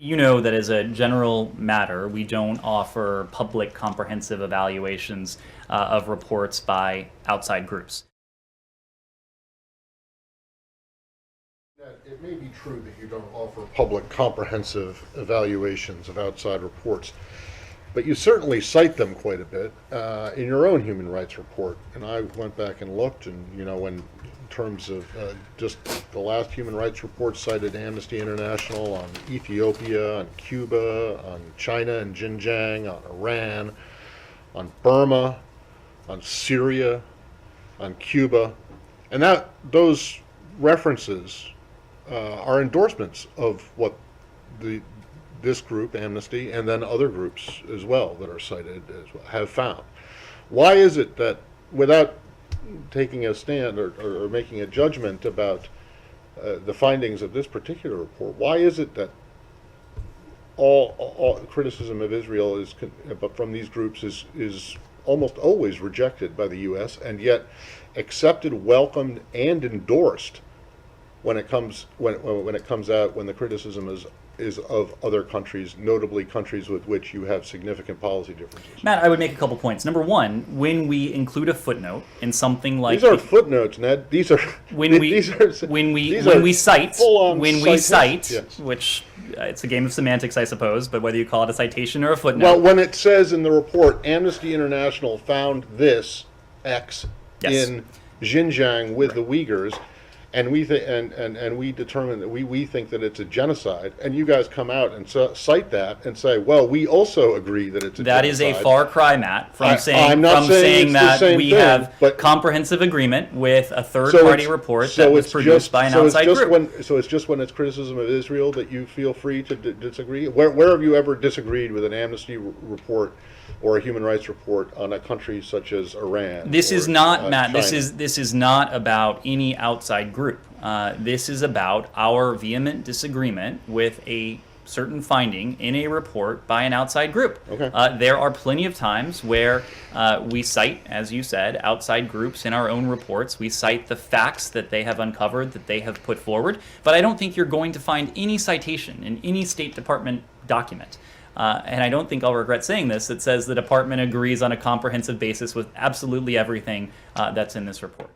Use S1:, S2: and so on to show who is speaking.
S1: You know that as a general matter, we don't offer public comprehensive evaluations of reports by outside groups.
S2: It may be true that you don't offer public comprehensive evaluations of outside reports, but you certainly cite them quite a bit in your own human rights report. And I went back and looked, and in terms of just the last human rights report cited Amnesty International on Ethiopia, on Cuba, on China and Xinjiang, on Iran, on Burma, on Syria, on Cuba, and those references are endorsements of what this group, Amnesty, and then other groups as well that are cited as well, have found. Why is it that, without taking a stand or making a judgment about the findings of this particular report, why is it that all criticism of Israel from these groups is almost always rejected by the U.S. and yet accepted, welcomed, and endorsed when it comes out, when the criticism is of other countries, notably countries with which you have significant policy differences?
S1: Matt, I would make a couple points. Number one, when we include a footnote in something like
S2: these are footnotes, Ned. These are
S1: when we cite, yes. Which it's a game of semantics, I suppose, but whether you call it a citation or a footnote.
S2: Well, when it says in the report, Amnesty International found this X
S1: yes.
S2: in Xinjiang with the Uyghurs, and we we determine that we think that it's a genocide, and you guys come out and cite that and say, well, we also agree that it's a genocide.
S1: That is a far cry, Matt, from saying
S2: that
S1: we have comprehensive agreement with a third-party report that was produced by an outside group.
S2: So it's just when it's criticism of Israel that you feel free to disagree? Where have you ever disagreed with an Amnesty report or a human rights report on a country such as Iran?
S1: This is not, Matt,
S2: China?
S1: This is not about any outside group. This is about our vehement disagreement with a certain finding in a report by an outside group.
S2: Okay.
S1: There are plenty of times where we cite, as you said, outside groups in our own reports. We cite the facts that they have uncovered, that they have put forward, but I don't think you're going to find any citation in any State Department document. And I don't think I'll regret saying this, that says the department agrees on a comprehensive basis with absolutely everything that's in this report.